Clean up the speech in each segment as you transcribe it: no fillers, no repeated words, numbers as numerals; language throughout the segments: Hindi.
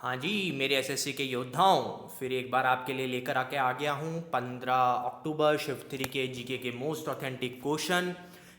हाँ जी, मेरे एसएससी के योद्धाओं, फिर एक बार आपके लिए लेकर आके आ गया हूँ 15 अक्टूबर शिफ्ट 3 के जीके के मोस्ट ऑथेंटिक क्वेश्चन।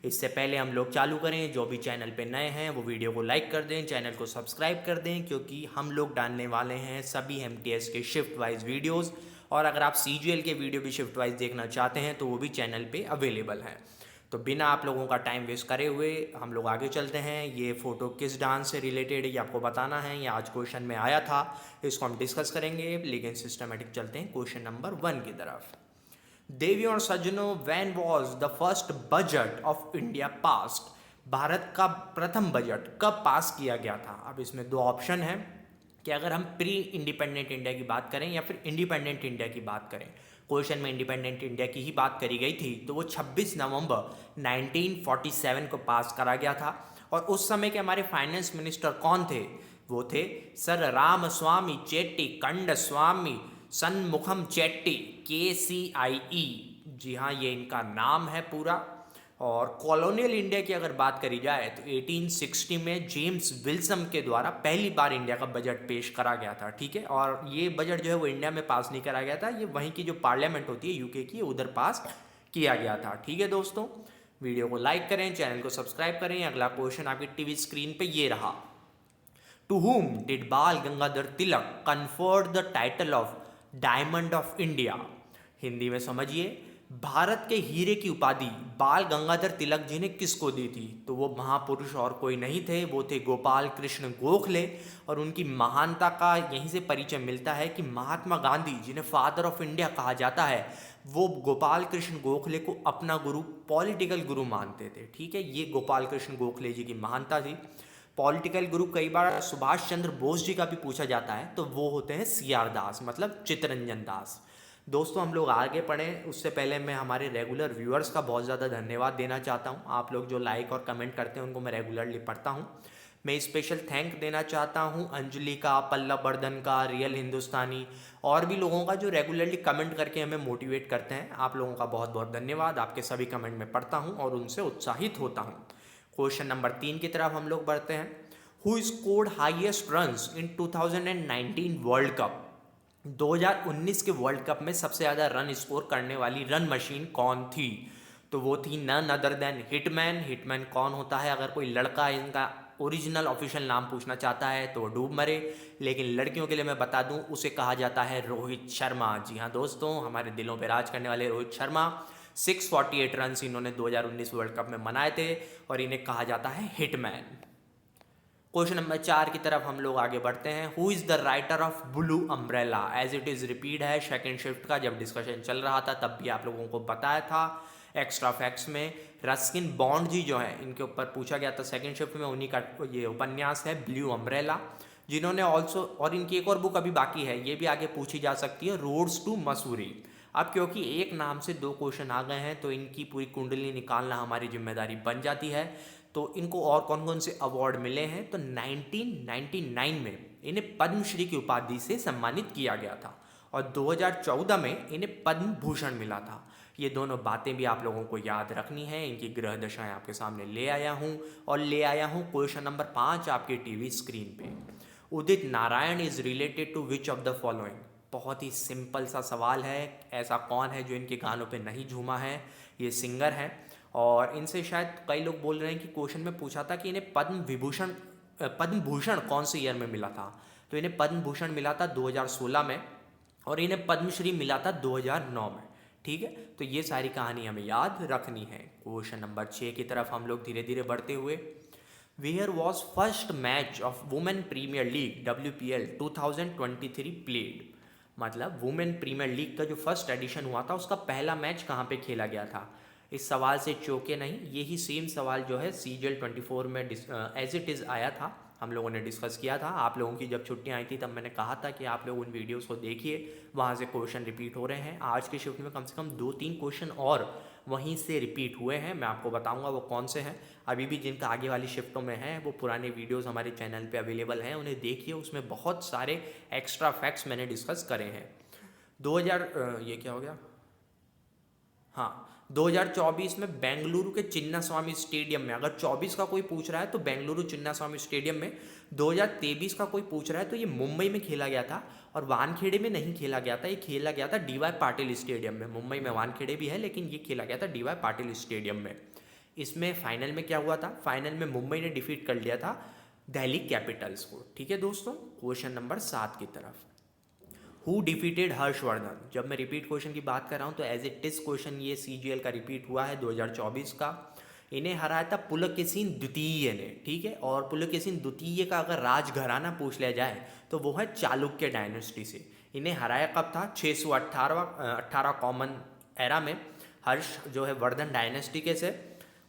इससे पहले हम लोग चालू करें, जो भी चैनल पे नए हैं वो वीडियो को लाइक कर दें, चैनल को सब्सक्राइब कर दें, क्योंकि हम लोग डालने वाले हैं सभी एमटीएस के शिफ्ट वाइज वीडियोज़। और अगर आप सीजीएल के वीडियो भी शिफ्ट वाइज देखना चाहते हैं तो वो भी चैनल पे अवेलेबल हैं। तो बिना आप लोगों का टाइम वेस्ट करे हुए हम लोग आगे चलते हैं। ये फ़ोटो किस डांस से रिलेटेड है ये आपको बताना है, ये आज क्वेश्चन में आया था, इसको हम डिस्कस करेंगे। लेकिन सिस्टमेटिक चलते हैं क्वेश्चन नंबर 1 की तरफ। देवियों और सज्जनों, when was the first budget of India passed? Bharat का प्रथम बजट कब पास किया गया था? अब इसमें दो ऑप्शन है कि अगर हम प्री इंडिपेंडेंट इंडिया की बात करें या फिर इंडिपेंडेंट इंडिया की बात करें। क्वेश्चन में इंडिपेंडेंट इंडिया की ही बात करी गई थी, तो वो 26 नवंबर 1947 को पास करा गया था। और उस समय के हमारे फाइनेंस मिनिस्टर कौन थे? वो थे सर रामस्वामी चेट्टी कंड स्वामी सन्मुखम चेट्टी, KCIE। जी हाँ, ये इनका नाम है पूरा। और कॉलोनियल इंडिया की अगर बात करी जाए तो 1860 में जेम्स विल्सन के द्वारा पहली बार इंडिया का बजट पेश करा गया था। ठीक है, और ये बजट जो है वो इंडिया में पास नहीं करा गया था, ये वहीं की जो पार्लियामेंट होती है यूके की, उधर पास किया गया था। ठीक है दोस्तों, वीडियो को लाइक करें, चैनल को सब्सक्राइब करें। अगला क्वेश्चन आपकी टीवी स्क्रीन पे ये रहा। टू whom did बाल Gangadhar Tilak conferred the title of diamond of India? Hindi में समझिए, भारत के हीरे की उपाधि बाल गंगाधर तिलक जी ने किसको दी थी? तो वो महापुरुष और कोई नहीं थे, वो थे गोपाल कृष्ण गोखले। और उनकी महानता का यहीं से परिचय मिलता है कि महात्मा गांधी जिन्हें फादर ऑफ इंडिया कहा जाता है, वो गोपाल कृष्ण गोखले को अपना गुरु, पॉलिटिकल गुरु मानते थे। ठीक है, ये गोपाल कृष्ण गोखले जी की महानता थी। पॉलिटिकल गुरु कई बार सुभाष चंद्र बोस जी का भी पूछा जाता है, तो वो होते हैं CR दास, मतलब चित्तरंजन दास। दोस्तों, हम लोग आगे पढ़ें उससे पहले मैं हमारे रेगुलर व्यूअर्स का बहुत ज़्यादा धन्यवाद देना चाहता हूँ। आप लोग जो लाइक और कमेंट करते हैं उनको मैं रेगुलरली पढ़ता हूँ। मैं स्पेशल थैंक देना चाहता हूँ अंजलि का, पल्लव वर्धन का, रियल हिंदुस्तानी और भी लोगों का जो रेगुलरली कमेंट करके हमें मोटिवेट करते हैं। आप लोगों का बहुत बहुत धन्यवाद। आपके सभी कमेंट में पढ़ता हूँ और उनसे उत्साहित होता हूँ। क्वेश्चन नंबर 3 की तरफ हम लोग बढ़ते हैं। Who scored highest runs in 2019 world cup? 2019 के वर्ल्ड कप में सबसे ज़्यादा रन स्कोर करने वाली रन मशीन कौन थी? तो वो थी none other than Hitman. Hitman कौन होता है? अगर कोई लड़का इनका ओरिजिनल ऑफिशियल नाम पूछना चाहता है तो वो डूब मरे, लेकिन लड़कियों के लिए मैं बता दूं उसे कहा जाता है रोहित शर्मा। जी हाँ दोस्तों, हमारे दिलों पे राज करने वाले रोहित शर्मा। 648 रन इन्होंने 2019 वर्ल्ड कप में बनाए थे और इन्हें कहा जाता है हिटमैन। क्वेश्चन नंबर 4 की तरफ हम लोग आगे बढ़ते हैं। Who is the writer of Blue Umbrella? As it is repeat है सेकेंड शिफ्ट का, जब डिस्कशन चल रहा था तब भी आप लोगों को बताया था एक्स्ट्रा फैक्ट्स में। रस्किन बॉन्ड जी जो है इनके ऊपर पूछा गया था सेकेंड शिफ्ट में, उन्हीं का ये उपन्यास है ब्लू अम्ब्रेला, जिन्होंने ऑल्सो, और इनकी एक और बुक अभी बाकी है, ये भी आगे पूछी जा सकती है, रोड्स टू मसूरी। अब क्योंकि एक नाम से दो क्वेश्चन आ गए हैं तो इनकी पूरी कुंडली निकालना हमारी जिम्मेदारी बन जाती है। तो इनको और कौन कौन से अवार्ड मिले हैं? तो 1999 में इन्हें पद्मश्री की उपाधि से सम्मानित किया गया था और 2014 में इन्हें पद्म भूषण मिला था। ये दोनों बातें भी आप लोगों को याद रखनी है। इनकी ग्रह दशाएं आपके सामने ले आया हूँ और ले आया हूँ क्वेश्चन नंबर 5 आपके टीवी स्क्रीन पे। Udit Narayan is related to which of the following? बहुत ही सिंपल सा सवाल है। ऐसा कौन है जो इनके गानों पे नहीं झूमा है? ये सिंगर हैं और इनसे शायद कई लोग बोल रहे हैं कि क्वेश्चन में पूछा था कि इन्हें पद्म भूषण कौन से ईयर में मिला था? तो इन्हें पद्म भूषण मिला था 2016 में और इन्हें पद्मश्री मिला था 2009 में। ठीक है, तो ये सारी कहानी हमें याद रखनी है। क्वेश्चन नंबर 6 की तरफ हम लोग धीरे धीरे बढ़ते हुए। Where was first match of women premier league WPL 2023 played? मतलब वुमेन प्रीमियर लीग का जो फर्स्ट एडिशन हुआ था उसका पहला मैच कहाँ पे खेला गया था? इस सवाल से चौके नहीं, यही सेम सवाल जो है CGL 24 में एज इट इज़ आया था, हम लोगों ने डिस्कस किया था। आप लोगों की जब छुट्टियां आई थी तब मैंने कहा था कि आप लोग उन वीडियोस को देखिए, वहाँ से क्वेश्चन रिपीट हो रहे हैं। आज के शिफ्ट में कम से कम 2-3 क्वेश्चन और वहीं से रिपीट हुए हैं, मैं आपको बताऊंगा वो कौन से हैं। अभी भी जिनका आगे वाली शिफ्टों में है वो पुराने वीडियोस हमारे चैनल पे अवेलेबल हैं, उन्हें देखिए, उसमें बहुत सारे एक्स्ट्रा फैक्ट्स मैंने डिस्कस करे हैं। 2000 ये क्या हो गया, हाँ, 2024 में बेंगलुरु के चिन्ना स्वामी स्टेडियम में, अगर 24 का कोई पूछ रहा है तो बेंगलुरु चिन्ना स्वामी स्टेडियम में, 2023 का कोई पूछ रहा है तो ये मुंबई में खेला गया था और वानखेड़े में नहीं खेला गया था, ये खेला गया था डीवाई पाटिल स्टेडियम में। मुंबई में वानखेड़े भी है लेकिन ये खेला गया था डीवाई पाटिल स्टेडियम में। इसमें फाइनल में क्या हुआ था, फाइनल में मुंबई ने डिफीट कर लिया था दिल्ली कैपिटल्स को। ठीक है दोस्तों, क्वेश्चन नंबर 7 की तरफ, हु डिफीटेड हर्षवर्धन। जब मैं रिपीट क्वेश्चन की बात कर रहा हूँ तो एज इट इज क्वेश्चन ये सीजीएल का रिपीट हुआ है 2024 का। इन्हें हराया था पुलकेशिन द्वितीय ने। ठीक है, और पुलकेशिन द्वितीय का अगर राजघराना पूछ लिया जाए तो वो है चालुक्य डायनेस्टी से। इन्हें हराया कब था, 618 कॉमन एरा में हर्ष जो है वर्धन डायनेस्टी के से।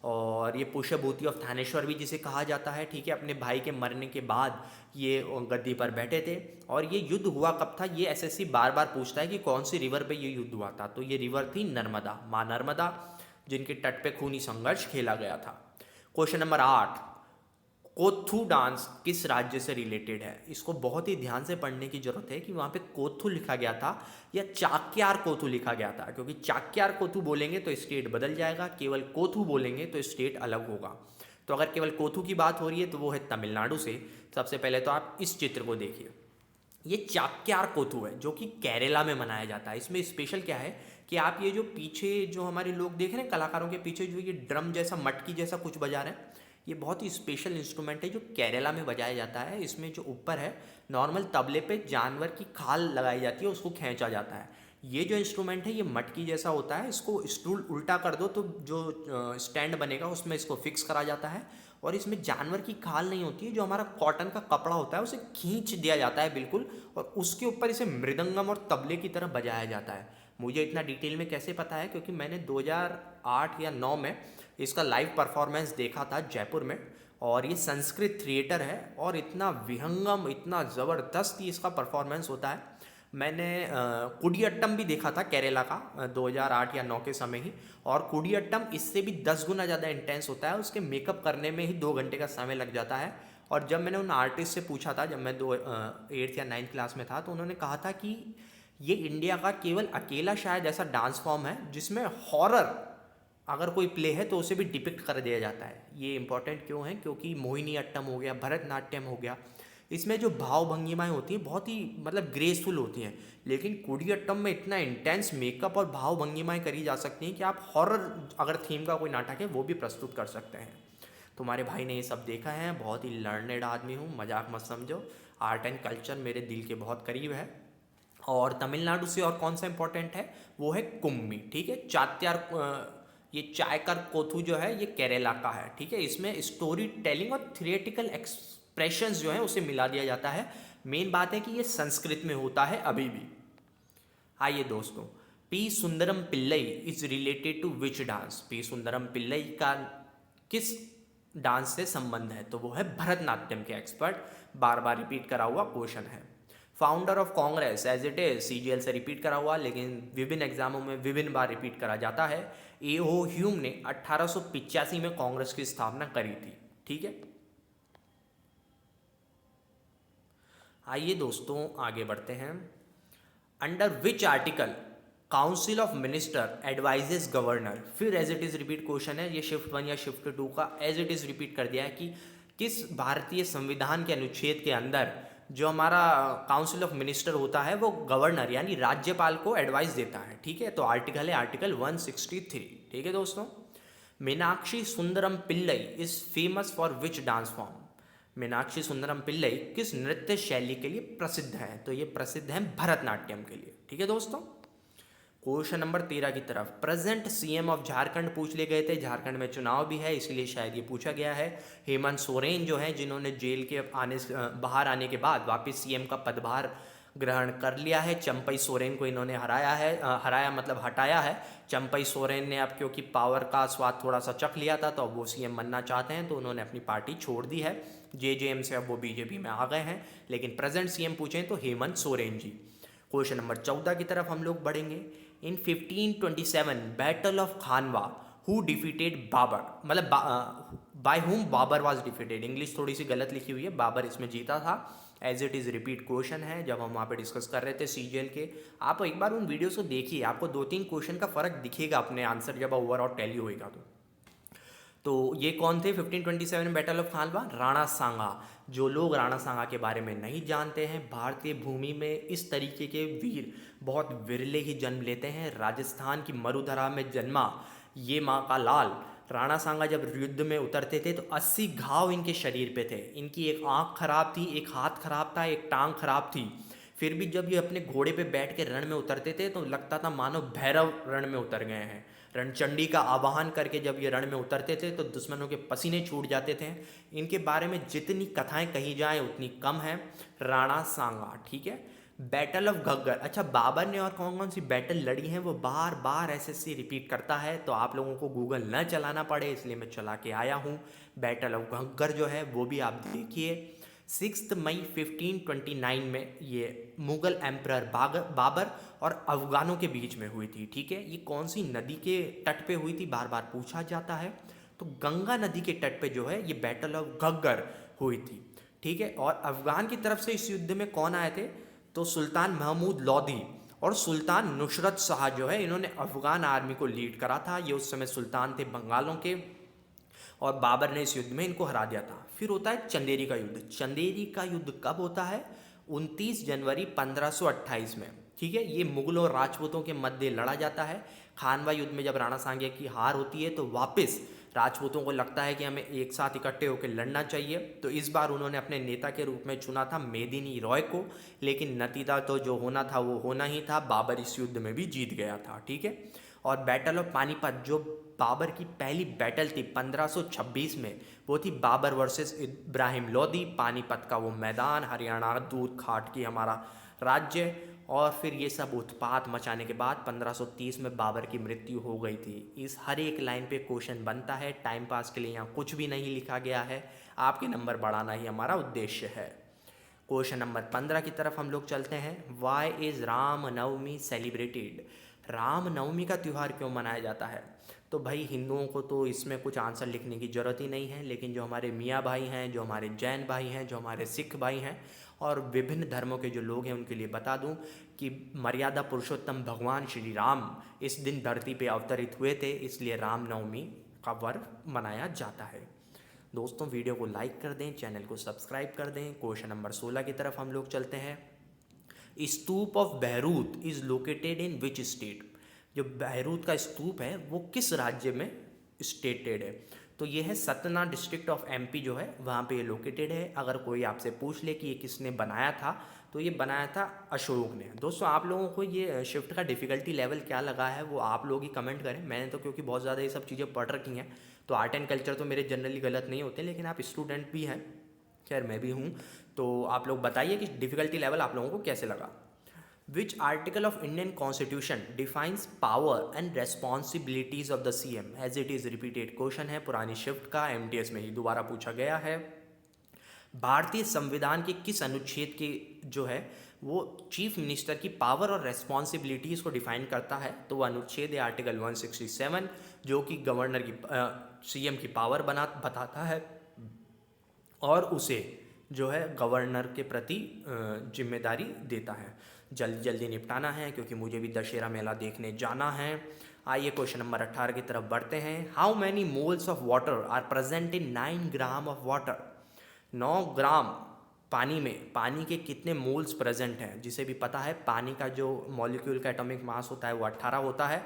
और ये पुष्यभूति ऑफ थानेश्वर भी जिसे कहा जाता है। ठीक है, अपने भाई के मरने के बाद ये गद्दी पर बैठे थे। और ये युद्ध हुआ कब था, ये एसएससी बार बार पूछता है कि कौन सी रिवर पे ये युद्ध हुआ था, तो ये रिवर थी नर्मदा, माँ नर्मदा, जिनके तट पे खूनी संघर्ष खेला गया था। क्वेश्चन नंबर 8, कोथू डांस किस राज्य से रिलेटेड है। इसको बहुत ही ध्यान से पढ़ने की जरूरत है कि वहाँ पे कोथू लिखा गया था या चाक्यार कोथू लिखा गया था, क्योंकि चाक्यार कोथू बोलेंगे तो स्टेट बदल जाएगा, केवल कोथू बोलेंगे तो स्टेट अलग होगा। तो अगर केवल कोथू की बात हो रही है तो वो है तमिलनाडु से। सबसे पहले तो आप इस चित्र को देखिए, ये चाक्यार कोथू है जो कि केरला में मनाया जाता है। इसमें स्पेशल क्या है कि आप ये जो पीछे जो हमारे लोग देख रहे हैं कलाकारों के पीछे जो ये ड्रम जैसा मटकी जैसा कुछ बजा रहे हैं, ये बहुत ही स्पेशल इंस्ट्रूमेंट है जो केरला में बजाया जाता है। इसमें जो ऊपर है नॉर्मल तबले पे जानवर की खाल लगाई जाती है, उसको खींचा जाता है। ये जो इंस्ट्रूमेंट है ये मटकी जैसा होता है, इसको स्टूल उल्टा कर दो तो जो स्टैंड बनेगा उसमें इसको फिक्स करा जाता है। और इसमें जानवर की खाल नहीं होती है, जो हमारा कॉटन का कपड़ा होता है उसे खींच दिया जाता है बिल्कुल, और उसके ऊपर इसे मृदंगम और तबले की तरह बजाया जाता है। मुझे इतना डिटेल में कैसे पता है, क्योंकि मैंने 2008 या 9 में इसका लाइव परफॉर्मेंस देखा था जयपुर में। और ये संस्कृत थिएटर है और इतना विहंगम, इतना ज़बरदस्त ही इसका परफॉर्मेंस होता है। मैंने कुडियट्टम भी देखा था केरला का 2008 या 9 के समय ही, और कुडियट्टम इससे भी 10 गुना ज़्यादा इंटेंस होता है। उसके मेकअप करने में ही 2 घंटे का समय लग जाता है। और जब मैंने उन आर्टिस्ट से पूछा था, जब मैं 8th या 9th क्लास में था, तो उन्होंने कहा था कि ये इंडिया का केवल अकेला शायद ऐसा डांस फॉर्म है जिसमें हॉरर अगर कोई प्ले है तो उसे भी डिपिक्ट कर दिया जाता है। ये इंपॉर्टेंट क्यों है, क्योंकि मोहिनी अट्टम हो गया, भरतनाट्यम हो गया, इसमें जो भाव भंगिमाएँ होती हैं बहुत ही मतलब ग्रेसफुल होती हैं। लेकिन कुडियट्टम में इतना इंटेंस मेकअप और भाव भंगिमाएँ करी जा सकती हैं कि आप हॉरर अगर थीम का कोई नाटक है वो भी प्रस्तुत कर सकते हैं। तुम्हारे भाई ने ये सब देखा है, बहुत ही लर्नेड आदमी हूँ, मजाक मत समझो। आर्ट एंड कल्चर मेरे दिल के बहुत करीब है। और तमिलनाडु से और कौन सा इंपॉर्टेंट है, वो है कुम्मी। ठीक है, ये चायकर कोथू जो है ये केरला का है। ठीक है, इसमें स्टोरी टेलिंग और थिएट्रिकल एक्सप्रेशंस जो है उसे मिला दिया जाता है। मेन बात है कि ये संस्कृत में होता है अभी भी। आइए दोस्तों, P Sundaram Pillai is related to which dance. P Sundaram Pillai का किस डांस से संबंध है, तो वो है भरतनाट्यम के एक्सपर्ट। बार बार रिपीट करा हुआ क्वेश्चन है। Founder of Congress as it is, CGL से रिपीट करा हुआ लेकिन विभिन्न एग्जामों में विभिन्न बार रिपीट करा जाता है। ए.ओ. ह्यूम ने 1885 में कांग्रेस की स्थापना करी थी। ठीक है, आइए दोस्तों आगे बढ़ते हैं। Under which article council of minister advises governor. फिर as it is repeat question है, ये शिफ्ट 1 या शिफ्ट 2 का एज इट इज रिपीट कर दिया है कि किस भारतीय संविधान के अनुच्छेद के अंदर जो हमारा काउंसिल ऑफ मिनिस्टर होता है वो गवर्नर यानी राज्यपाल को एडवाइस देता है। ठीक है, तो आर्टिकल है आर्टिकल 163। ठीक है दोस्तों, Meenakshi Sundaram Pillai is famous for which dance form. Meenakshi Sundaram Pillai किस नृत्य शैली के लिए प्रसिद्ध है, तो ये प्रसिद्ध है भरतनाट्यम के लिए। ठीक है दोस्तों, क्वेश्चन नंबर 13 की तरफ, प्रेजेंट सीएम ऑफ झारखंड पूछ लिए गए थे। झारखंड में चुनाव भी है इसलिए शायद ये पूछा गया है। हेमंत सोरेन जो है, जिन्होंने जेल के बाहर आने के बाद वापस सीएम का पदभार ग्रहण कर लिया है। चंपई सोरेन को इन्होंने हराया मतलब हटाया है। चंपई सोरेन ने अब क्योंकि पावर का स्वाद थोड़ा सा चख लिया था तो अब वो सीएम बनना चाहते हैं, तो उन्होंने अपनी पार्टी छोड़ दी है जेजेएम से, अब वो बीजेपी में आ गए हैं। लेकिन प्रेजेंट सीएम पूछें तो हेमंत सोरेन जी। क्वेश्चन नंबर 14 की तरफ हम लोग बढ़ेंगे। In 1527 battle of Khanwa who defeated Babur, मतलब बाय हुम बाबर वाज डिफीटेड। इंग्लिश थोड़ी सी गलत लिखी हुई है, बाबर इसमें जीता था। As it is repeat question है, जब हम वहाँ पे डिस्कस कर रहे थे सीजीएल के। आप एक बार उन वीडियोस को देखिए, आपको 2-3 क्वेश्चन का फर्क दिखेगा अपने आंसर जब ओवरऑल टैली होएगा तो ये कौन थे 1527 बैटल ऑफ खानवा? राणा सांगा। जो लोग राणा सांगा के बारे में नहीं जानते हैं, भारतीय भूमि में इस तरीके के वीर बहुत विरले ही जन्म लेते हैं। राजस्थान की मरुधरा में जन्मा ये माँ का लाल राणा सांगा जब युद्ध में उतरते थे तो 80 घाव इनके शरीर पे थे। इनकी एक आंख खराब थी, एक हाथ खराब था, एक टांग खराब थी। फिर भी जब ये अपने घोड़े पे बैठ के रण में उतरते थे तो लगता था मानो भैरव रण में उतर गए हैं। रणचंडी का आवाहन करके जब ये रण में उतरते थे तो दुश्मनों के पसीने छूट जाते थे। इनके बारे में जितनी कथाएं कही जाएं उतनी कम है। राणा सांगा, ठीक है। बैटल ऑफ घग्गर, अच्छा बाबर ने और कौन कौन सी बैटल लड़ी हैं वो बार बार एसएससी रिपीट करता है, तो आप लोगों को गूगल न चलाना पड़े इसलिए मैं चला के आया हूँ। बैटल ऑफ घग्गर जो है वो भी आप देखिए। 6 मई 1529 में ये मुगल एम्परर बाबर और अफगानों के बीच में हुई थी, ठीक है। ये कौन सी नदी के तट पे हुई थी बार बार पूछा जाता है, तो गंगा नदी के तट पे जो है ये बैटल ऑफ घग्गर हुई थी, ठीक है। और अफगान की तरफ से इस युद्ध में कौन आए थे, तो सुल्तान महमूद लोधी और सुल्तान नुसरत शाह जो है इन्होंने अफगान आर्मी को लीड करा था। ये उस समय सुल्तान थे बंगालों के और बाबर ने इस युद्ध में इनको हरा दिया था। फिर होता है चंदेरी का युद्ध। चंदेरी का युद्ध कब होता है? 29 जनवरी 1528 में, ठीक है। ये मुगलों और राजपूतों के मध्य लड़ा जाता है। खानवा युद्ध में जब राणा सांगा की हार होती है तो वापस राजपूतों को लगता है कि हमें एक साथ इकट्ठे होकर लड़ना चाहिए, तो इस बार उन्होंने अपने नेता के रूप में चुना था मेदिनी रॉय को, लेकिन नतीजा तो जो होना था वो होना ही था। बाबर इस युद्ध में भी जीत गया था, ठीक है। और बैटल ऑफ पानीपत जो बाबर की पहली बैटल थी 1526 में, वो थी बाबर वर्सेस इब्राहिम लोदी। पानीपत का वो मैदान, हरियाणा दूध खाट की हमारा राज्य। और फिर ये सब उत्पात मचाने के बाद 1530 में बाबर की मृत्यु हो गई थी। इस हर एक लाइन पे क्वेश्चन बनता है, टाइम पास के लिए यहाँ कुछ भी नहीं लिखा गया है, आपके नंबर बढ़ाना ही हमारा उद्देश्य है। क्वेश्चन नंबर 15 की तरफ हम लोग चलते हैं। Why is Ram Navami celebrated? Ram Navami का त्यौहार क्यों मनाया जाता है? तो भाई हिंदुओं को तो इसमें कुछ आंसर लिखने की ज़रूरत ही नहीं है, लेकिन जो हमारे मियाँ भाई हैं, जो हमारे जैन भाई हैं, जो हमारे सिख भाई हैं और विभिन्न धर्मों के जो लोग हैं उनके लिए बता दूं कि मर्यादा पुरुषोत्तम भगवान श्री राम इस दिन धरती पे अवतरित हुए थे, इसलिए रामनवमी का पर्व मनाया जाता है। दोस्तों वीडियो को लाइक कर दें, चैनल को सब्सक्राइब कर दें। क्वेश्चन नंबर 16 की तरफ हम लोग चलते हैं। Stupa of Bharhut is located in which state? जो बहरूद का स्तूप है वो किस राज्य में स्टेटेड है? तो ये है सतना डिस्ट्रिक्ट ऑफ एमपी जो है वहाँ पे ये लोकेटेड है। अगर कोई आपसे पूछ ले कि ये किसने बनाया था, तो ये बनाया था अशोक ने। दोस्तों आप लोगों को ये शिफ्ट का डिफ़िकल्टी लेवल क्या लगा है वो आप लोग ही कमेंट करें। मैंने तो क्योंकि बहुत ज़्यादा ये सब चीज़ें पढ़ रखी हैं, तो आर्ट एंड कल्चर तो मेरे जनरली गलत नहीं होते, लेकिन आप स्टूडेंट भी हैं, खैर मैं भी हूँ, तो आप लोग बताइए कि डिफ़िकल्टी लेवल आप लोगों को कैसे लगा। Which article of Indian Constitution defines power and responsibilities of the CM? As it is repeated question है, पुरानी शिफ्ट का MTS में ही दोबारा पूछा गया है। भारतीय संविधान के किस अनुच्छेद के जो है वो चीफ मिनिस्टर की पावर और रेस्पॉन्सिबिलिटीज़ को डिफाइन करता है? तो वो अनुच्छेद है आर्टिकल 167, जो कि गवर्नर की CM की पावर बताता है और उसे जो है गवर्नर के प्रति जिम्मेदारी देता है। जल्दी जल्दी निपटाना है क्योंकि मुझे भी दशहरा मेला देखने जाना है। आइए क्वेश्चन नंबर 18 की तरफ बढ़ते हैं। How many moles of water are present in 9 gram of water? 9 gram पानी में पानी के कितने मोल्स प्रेजेंट हैं? जिसे भी पता है पानी का जो मॉलिक्यूल का एटॉमिक मास होता है वो 18 होता है।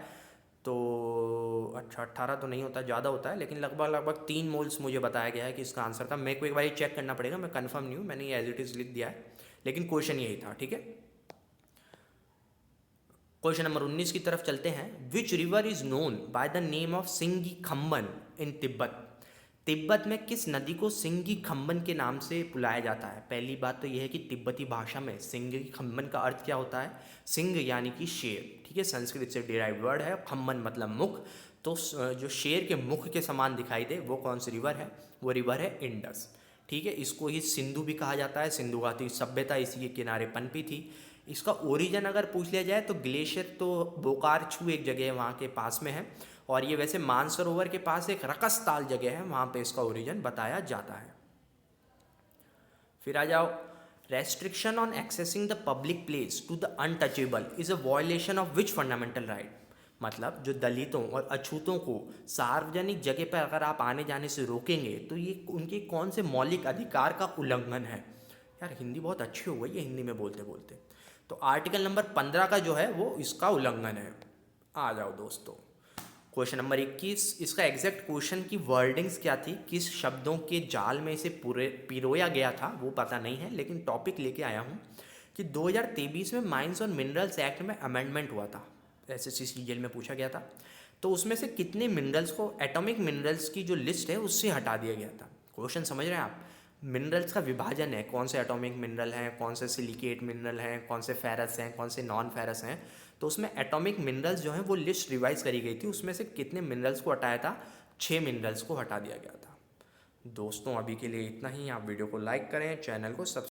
तो अच्छा 18 तो नहीं होता, ज़्यादा होता है, लेकिन लगभग 3 मोल्स मुझे बताया गया है कि इसका आंसर था। मेरे को एक बार चेक करना पड़ेगा, मैं कंफर्म नहीं हूँ, मैंने ये एज इट इज़ लिख दिया है, लेकिन क्वेश्चन यही था, ठीक है। क्वेश्चन नंबर 19 की तरफ चलते हैं। Which river is known by the name of Singi Khamban in Tibet? Tibet में किस नदी को सिंगी खम्बन के नाम से बुलाया जाता है? पहली बात तो यह है कि तिब्बती भाषा में सिंगी खम्बन का अर्थ क्या होता है? सिंह यानी कि शेर, ठीक है, संस्कृत से डिराइव वर्ड है। खम्बन मतलब मुख, तो जो शेर के मुख के समान दिखाई दे वो कौन सी रिवर है? वो रिवर है इंडस, ठीक है। इसको ही सिंधु भी कहा जाता है, सिंधु घाटी सभ्यता इसी के किनारे पनपी थी। इसका ओरिजिन अगर पूछ लिया जाए तो ग्लेशियर तो बोकारछू एक जगह है वहाँ के पास में है, और ये वैसे मानसरोवर के पास एक रकसताल जगह है, वहाँ पे इसका ओरिजिन बताया जाता है। फिर आ जाओ, restriction on accessing the public place to the untouchable is a violation of which fundamental right. मतलब जो दलितों और अछूतों को सार्वजनिक जगह पर अगर आप आने जाने से रोकेंगे तो ये उनके कौन से मौलिक अधिकार का उल्लंघन है। यार हिंदी बहुत अच्छी हो गई है हिंदी में बोलते बोलते। तो आर्टिकल नंबर 15 का जो है वो इसका उल्लंघन है। आ जाओ दोस्तों, क्वेश्चन नंबर 21, इसका एग्जैक्ट क्वेश्चन की वर्डिंग्स क्या थी, किस शब्दों के जाल में इसे पूरे पिरोया गया था वो पता नहीं है, लेकिन टॉपिक लेके आया हूँ कि 2023 में माइंस और मिनरल्स एक्ट में अमेंडमेंट हुआ था, एसएससी सीजीएल में पूछा गया था। तो उसमें से कितने मिनरल्स को एटॉमिक मिनरल्स की जो लिस्ट है उससे हटा दिया गया था। क्वेश्चन समझ रहे हैं आप, मिनरल्स का विभाजन है, कौन से एटॉमिक मिनरल हैं, कौन से सिलिकेट मिनरल हैं, कौन से फेरस हैं, कौन से नॉन फेरस हैं। तो उसमें एटॉमिक मिनरल्स जो हैं वो लिस्ट रिवाइज करी गई थी, उसमें से कितने मिनरल्स को हटाया था, 6 मिनरल्स को हटा दिया गया था। दोस्तों अभी के लिए इतना ही। आप वीडियो को लाइक करें, चैनल को सब्सक्राइब